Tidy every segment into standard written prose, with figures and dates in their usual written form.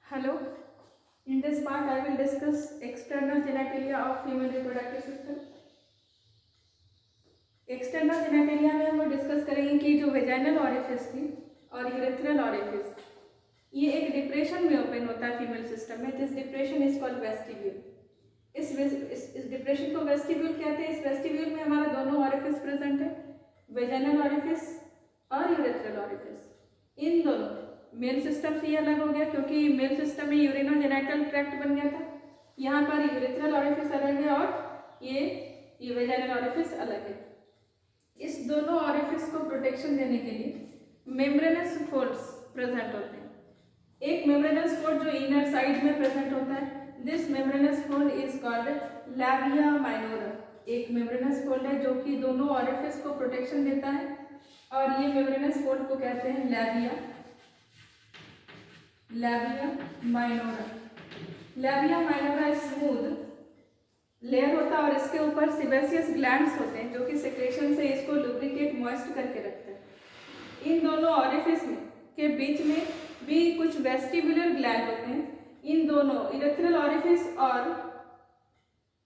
Hello, in this part I will discuss external genitalia of female reproductive system. External genitalia में हम discuss करेंगे कि जो vaginal orifice थी और यूरेथ्रल ऑरिफिस ये एक डिप्रेशन में ओपन होता है फीमेल सिस्टम में. This depression is called vestibule. इस डिप्रेशन को वेस्टिब्यूल कहते हैं. इस वेस्टिब्यूल में हमारा दोनों ऑरिफिस प्रेजेंट है, वेजाइनल ऑरिफिस और यूरेथ्रल ऑरिफिस. इन दोनों मेल सिस्टम से ये अलग हो गया क्योंकि मेल सिस्टम में यूरिनो जेनाइटल ट्रैक्ट बन गया था. यहाँ पर यूरेथ्रल ऑरिफिस अलग है और ये वेजाइनल ऑरिफिस अलग है. इस दोनों ऑरिफिस को प्रोटेक्शन देने के लिए मेम्ब्रेनस फोल्ड्स प्रेजेंट होते हैं. एक मेम्ब्रेनस फोल्ड जो इनर साइड में प्रेजेंट होता है, this membranes fold is called labia minora. एक मेम्ब्रेनस फोल्ड है जो कि दोनों ऑरिफिस को प्रोटेक्शन देता है और ये मेम्ब्रेनस फोल्ड को कहते हैं labia minora. Labia minora smooth layer होता है और इसके ऊपर सिबेसियस ग्लैंड्स होते हैं जो कि सेक्रेशन से इसको लुब्रिकेट मॉइस्ट करके रखते हैं. इन दोनों ऑरिफिस के बीच में भी कुछ वेस्टिबुलर ग्लैंड होते हैं. इन दोनों यूरेथ्रल ऑरिफिस और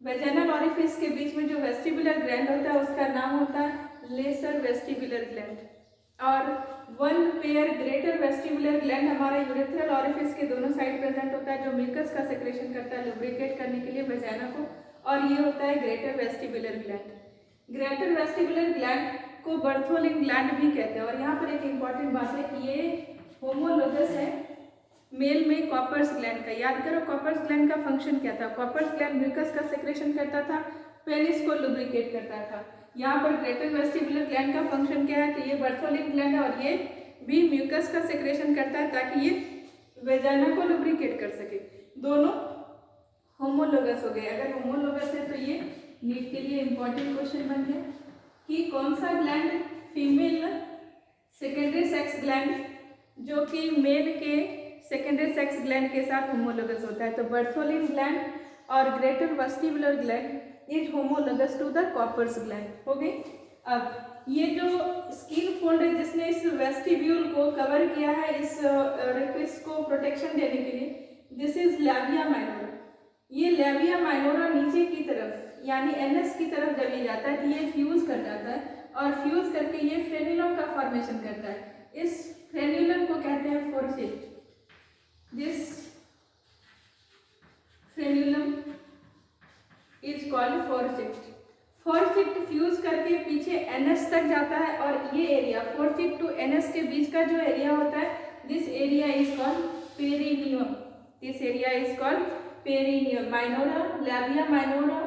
वेजाइनल ऑरिफिस के बीच में जो वेस्टिबुलर ग्लैंड होता है उसका नाम होता है लेसर वेस्टिबुलर ग्लैंड और one pair greater vestibular gland हमारा यूरेथ्रल ऑरिफिस के दोनों साइड प्रेजेंट होता है जो म्यूकस का सेक्रेशन करता है लुब्रिकेट करने के लिए वेजाइना को, और ये होता है greater vestibular gland. Greater vestibular gland को बर्थोलिन ग्लैंड भी कहते हैं. और यहाँ पर एक इम्पॉर्टेंट बात है कि ये होमोलोगस है मेल में कॉपर्स ग्लैंड का. याद करो कॉपर्स ग्लैंड का फंक्शन क्या था. कॉपर्स ग्लैंड म्यूकस का सेक्रेशन करता था, पेनिस को लुब्रिकेट करता था. यहाँ पर ग्रेटर वेस्टिबुलर ग्लैंड का फंक्शन क्या है, तो ये बर्थोलिन ग्लैंड है और ये भी म्यूकस का सेक्रेशन करता है ताकि ये वेजाइना को लुब्रिकेट कर सके. दोनों होमोलोगस हो गए. अगर होमोलोगस है तो ये नीट के लिए इंपॉर्टेंट क्वेश्चन बन गया कि कौन सा gland female secondary sex gland जो कि मेल के सेकेंडरी सेक्स ग्लैंड के साथ होमोलोगस होता है. तो बर्थोलिन ग्लैंड और greater vestibular gland is homologous to the Cowper's gland. हो गई. अब ये जो स्किन फोल्ड है जिसने इस वेस्टिब्यूल को कवर किया है इस ऑरिफिस को प्रोटेक्शन देने के लिए, दिस इज लैबिया माइनोरा. ये लैबिया माइनोरा नीचे की तरफ यानी एनएस की तरफ जब ये जाता है तो ये फ्यूज कर जाता है और फ्यूज करके ये फ्रेन्यूलम का फॉर्मेशन करता है. इस फ्रेन्यूलम को कहते हैं forceps. This frenulum is called forceps. Forceps fuse करके पीछे एनएस तक जाता है और ये एरिया फोर्सेप्ट टू एनएस के बीच का जो एरिया होता है, this area is called perineum. This area is called perineum. Minora labia minora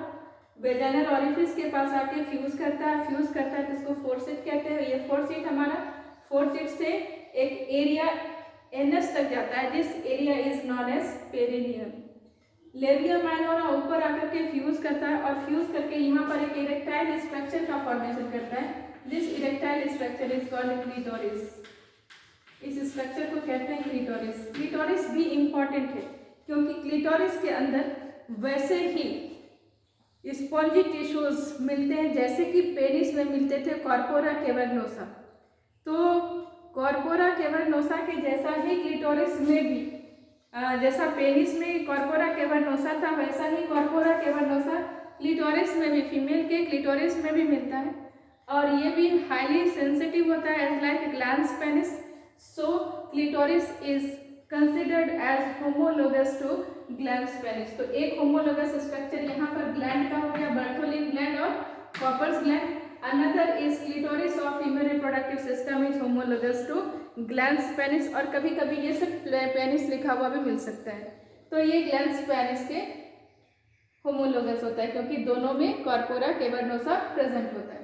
vaginal orifice के पास आके फ्यूज करता है तो इसको फोर्सेप्ट कहते हैं. ये फोर्सेप्ट हमारा फोर्सेप्ट से एक एरिया एनएस तक जाता है. This area is known as perineum. Labia minora ऊपर आकर के फ्यूज करता है और फ्यूज करके यहाँ पर एक इरेक्टाइल स्ट्रक्चर का फॉर्मेशन करता है. This erectile structure is called clitoris. इस स्ट्रक्चर को कहते हैं क्लिटोरिस. क्लिटोरिस भी इंपॉर्टेंट है क्योंकि क्लिटोरिस के अंदर वैसे ही स्पॉन्जी टिश्यूज मिलते हैं जैसे कि पेनिस में मिलते थे कॉर्पोरा कैवर्नोसा. तो कॉर्पोरा कैवर्नोसा के जैसा ही क्लिटोरिस में भी जैसा पेनिस में कॉर्पोरा कैवर्नोसा था वैसा ही कॉर्पोरा कैवर्नोसा क्लिटोरिस में भी फीमेल के क्लिटोरिस में भी मिलता है और ये भी हाईली सेंसिटिव होता है as like glans penis. So clitoris is considered as homologous to glans penis. तो एक होमोलोगस स्ट्रक्चर यहाँ पर ग्लैंड का हो गया बर्थोलिन ग्लैंड और Cowper's gland. Another is clitoris of female reproductive system is homologous to glans penis. और कभी कभी ये सब पेनिस लिखा हुआ भी मिल सकता है. तो ये ग्लैंस पेनिस के होमोलोगस होता है क्योंकि दोनों में कॉर्पोरा कैवर्नोसा प्रेजेंट होता है.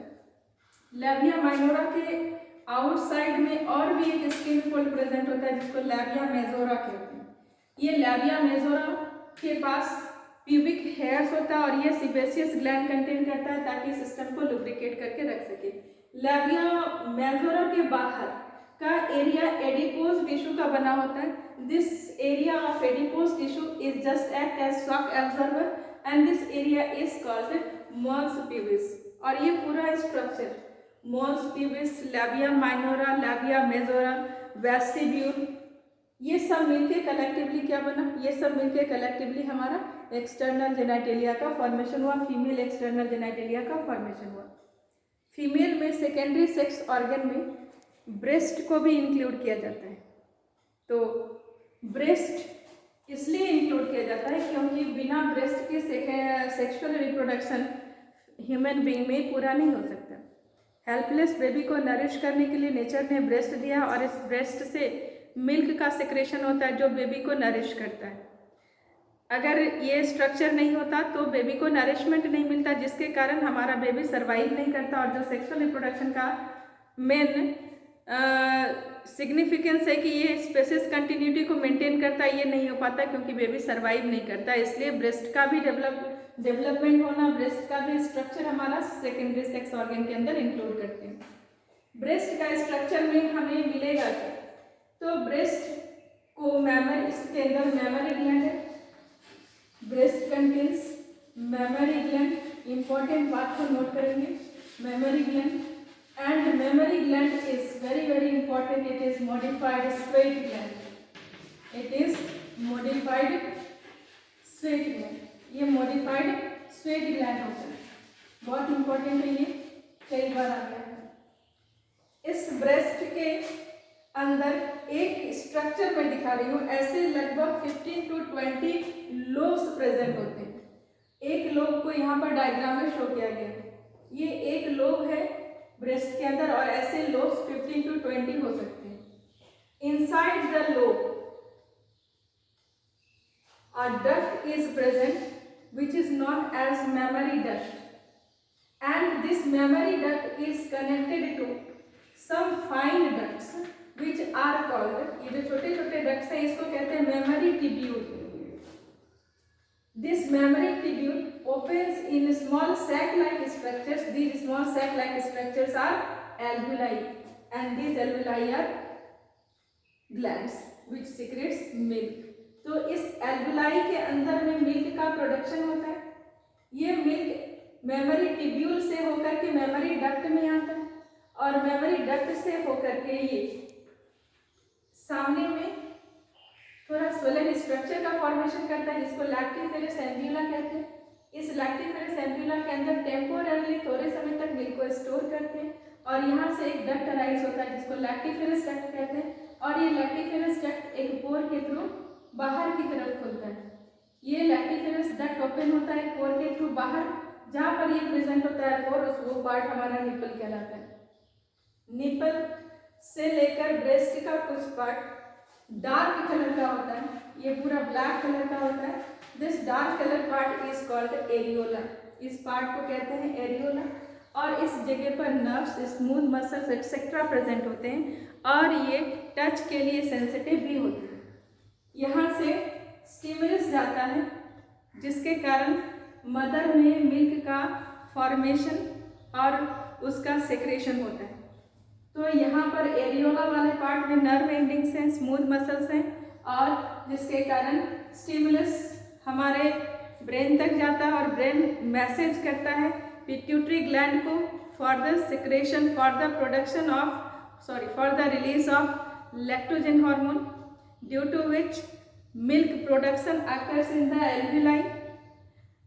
लैबिया माइनोरा के आउटसाइड में और भी एक स्किन फोल्ड प्रेजेंट होता है जिसको लैबिया मेजोरा कहते हैं. ये लैबिया मेजोरा के पास प्यूबिक हेयर्स होता है और ये सिबेसियस ग्लैंड कंटेन करता है ताकि सिस्टम को लुब्रिकेट करके रख सके. लैबिया मेजोरा के बाहर का एरिया एडिपोज टिश्यू का बना होता है. This area of adipose tissue is just act as shock absorber and this area is called mons pubis. और ये पूरा structure mons pubis, labia minora, labia majora, vestibule ये सब मिलके कलेक्टिवली क्या बना, ये सब मिलके कलेक्टिवली हमारा एक्सटर्नल जेनाइटेलिया का फॉर्मेशन हुआ, फीमेल एक्सटर्नल जेनाइटेलिया का फॉर्मेशन हुआ। फीमेल में सेकेंडरी सेक्स ऑर्गन में ब्रेस्ट को भी इंक्लूड किया जाता है। तो ब्रेस्ट इसलिए इंक्लूड किया जाता है क्योंकि बिना ब्रेस्ट के सेक्सुअल रिप्रोडक्शन ह्यूमन बीइंग में पूरा नहीं हो सकता। हेल्पलेस बेबी को नरिश करने के लिए नेचर ने ब्रेस्ट दिया और इस ब्रेस्ट से मिल्क का सेक्रेशन होता है जो बेबी को नरिश करता है। अगर ये स्ट्रक्चर नहीं होता तो बेबी को नरिशमेंट नहीं मिलता, जिसके कारण हमारा बेबी सर्वाइव नहीं करता। और जो सेक्सुअल रिप्रोडक्शन का मेन सिग्निफिकेंस है कि ये स्पेसिस कंटिन्यूटी को मेंटेन करता है, ये नहीं हो पाता क्योंकि बेबी सर्वाइव नहीं करता। इसलिए ब्रेस्ट का भी डेवलपमेंट होना, ब्रेस्ट का भी स्ट्रक्चर हमारा सेकेंडरी सेक्स ऑर्गन के अंदर इंक्लूड करते हैं। ब्रेस्ट का स्ट्रक्चर में हमें मिलेगा क्या, तो ब्रेस्ट को मैमरी, इसके अंदर मैमरी ग्लैंड है। Breast contains mammary gland, important बात को नोट करेंगे, mammary gland. And mammary gland is very important. It is modified sweat gland. It is modified sweat gland. ये modified sweat gland होता है, बहुत इंपॉर्टेंट है, ये कई बार आ गया है। इस ब्रेस्ट के अंदर एक स्ट्रक्चर मैं दिखा रही हूँ, ऐसे लगभग 15 to 20 लोब्स प्रेजेंट होते हैं। एक लोब को यहाँ पर डायग्राम में शो किया गया है, ये एक लोब है ब्रेस्ट के अंदर और ऐसे लोब्स 15 to 20 हो सकते हैं। Inside the lobe a duct is present which is known as mammary duct and this mammary duct is connected to some fine ducts which are called, ये जो छोटे छोटे डक्ट्स हैं इसको कहते हैं mammary tubule. This memory tubule opens in small sac-like structures. These small sac-like structures are alveoli, and these alveoli are glands which secretes milk. तो इस alveoli के अंदर में मिल्क का प्रोडक्शन होता है। ये मिल्क मेमोरी ट्यूब्यूल से होकर के मेमोरी डक्ट में आता है और मेमोरी डक्ट से होकर के ये सामने में थोड़ा स्वलन स्ट्रक्चर का फॉर्मेशन करता है जिसको लैक्टिफेरस एम्ब्यूला कहते हैं। इस लैक्टिफेरस एम्ब्यूला के अंदर टेम्पोरली थोड़े समय तक मिल्क को स्टोर करते हैं और यहाँ से एक डक्ट अराइज होता है जिसको लैक्टिफेरस डक्ट कहते हैं और ये लैक्टिफेरस डक्ट एक पोर के थ्रू बाहर की तरफ खुलता है। ये लैक्टिफेरस डक्ट ओपन होता है पोर के थ्रू बाहर, जहाँ पर ये प्रेजेंट होता है पोर, वो पार्ट हमारा निपल कहलाता है। निपल से लेकर ब्रेस्ट का कुछ पार्ट डार्क कलर का होता है, ये पूरा ब्लैक कलर का होता है। This dark colour part is called areola, इस पार्ट को कहते हैं एरियोला। और इस जगह पर nerves, smooth muscles etcetera present होते हैं और ये टच के लिए सेंसिटिव भी होते हैं। यहाँ से स्टिमुलस जाता है जिसके कारण मदर में मिल्क का फॉर्मेशन और उसका सेक्रेशन होता है। तो यहाँ पर एरियोला वाले पार्ट में नर्व एंडिंग्स हैं, स्मूथ मसल्स हैं और जिसके कारण स्टिमुलस हमारे ब्रेन तक जाता है और ब्रेन मैसेज करता है पिट्यूटरी ग्लैंड को for the secretion, for the production of for the release of lactogen hormone, due to which milk production occurs in the एल्वेoli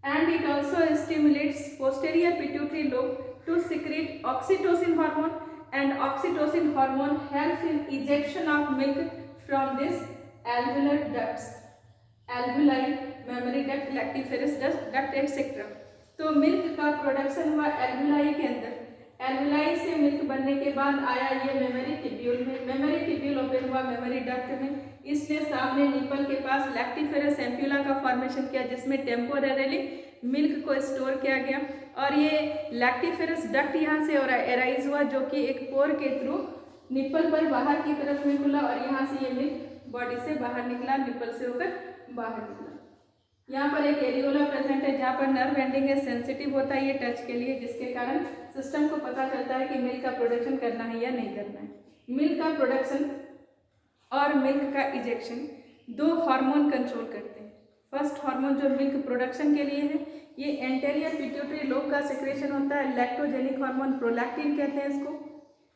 and it also stimulates posterior pituitary lobe to secrete oxytocin hormone, and oxytocin hormone helps in ejection of milk from this alveolar ducts, alveoli, mammary duct, lactiferous duct etc. तो milk का production हुआ एल्वेoli के अंदर, एल्वेoli से milk बनने के बाद आया ये मेमोरी ट्यूब्यूल में, मेमोरी ट्यूब्यूल ओपन हुआ मेमोरी डक्ट में, इसलिए सामने निपल के पास लैक्टिफेरस एम्प्यूला का फॉर्मेशन किया जिसमें टेम्पोररीली मिल्क को स्टोर किया गया और ये लैक्टिफेरस डक्ट यहाँ से एराइज हुआ जो कि एक पोर के थ्रू निपल पर बाहर की तरफ में खुला और यहाँ से ये मिल्क बॉडी से बाहर निकला, निपल से होकर बाहर निकला। यहाँ पर एक एरियोला प्रेजेंट है जहाँ पर नर्व एंडिंग है, सेंसिटिव होता है ये टच के लिए, जिसके कारण सिस्टम को पता चलता है कि मिल्क का प्रोडक्शन करना है या नहीं करना है। मिल्क का प्रोडक्शन और मिल्क का इजेक्शन दो हार्मोन कंट्रोल करते हैं। फर्स्ट हार्मोन जो मिल्क प्रोडक्शन के लिए है ये एंटेरियर पिट्यूटरी लोब का सेक्रेशन होता है, लैक्टोजेनिक हार्मोन, प्रोलैक्टिन कहते हैं इसको।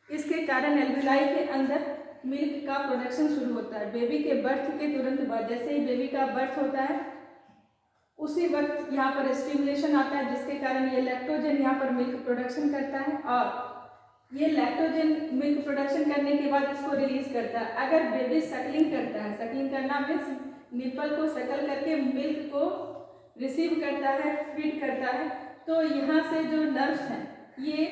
इसके कारण एल्वेoli के अंदर मिल्क का प्रोडक्शन शुरू होता है। बेबी के बर्थ के तुरंत बाद, जैसे ही बेबी का बर्थ होता है उसी वक्त यहाँ पर स्टिमुलेशन आता है, जिसके कारण ये लैक्टोजन यहाँ पर मिल्क प्रोडक्शन करता है और ये लैक्टोजन मिल्क प्रोडक्शन करने के बाद इसको रिलीज करता है। अगर बेबी सकलिंग करता है, सकलिंग करना मीन्स निप्पल को सकल करके मिल्क को रिसीव करता है, फीड करता है, तो यहाँ से जो नर्व्स हैं ये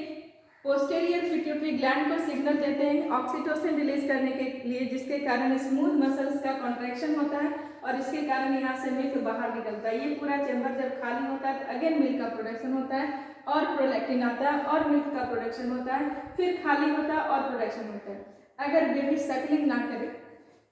पोस्टेरियर पिट्यूटरी ग्लैंड को सिग्नल देते हैं ऑक्सीटोसिन रिलीज करने के लिए, जिसके कारण स्मूथ मसल्स का कॉन्ट्रैक्शन होता है और इसके कारण यहाँ से मिल्क बाहर निकलता है। ये पूरा चैम्बर जब खाली होता है तो अगेन मिल्क का प्रोडक्शन होता है और प्रोलैक्टिन आता है और मिल्क का प्रोडक्शन होता है, फिर खाली होता है और प्रोडक्शन होता है। अगर बेबी सकलिंग ना करे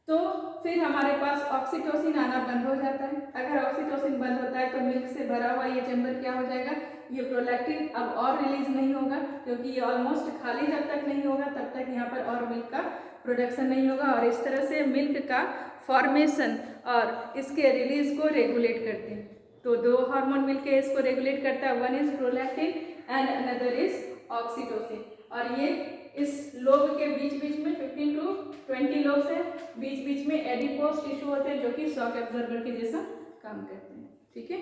तो फिर हमारे पास ऑक्सीटोसिन आना बंद हो जाता है। अगर ऑक्सीटोसिन बंद होता है तो मिल्क से भरा हुआ ये चैम्बर क्या हो जाएगा, ये प्रोलैक्टिन अब और रिलीज नहीं होगा, क्योंकि ये ऑलमोस्ट खाली जब तक नहीं होगा तब तक यहाँ पर और मिल्क का प्रोडक्शन नहीं होगा और इस तरह से मिल्क का फॉर्मेशन और इसके रिलीज को रेगुलेट करते हैं। तो दो हार्मोन मिलकर इसको रेगुलेट करता है, one is prolactin and another is oxytocin. और ये इस लोब के बीच बीच में 15 to 20 लोब्स है, बीच बीच में एडिपोज टिश्यू होते हैं जो कि शॉक एब्जॉर्बर के जैसा काम करते हैं। ठीक है।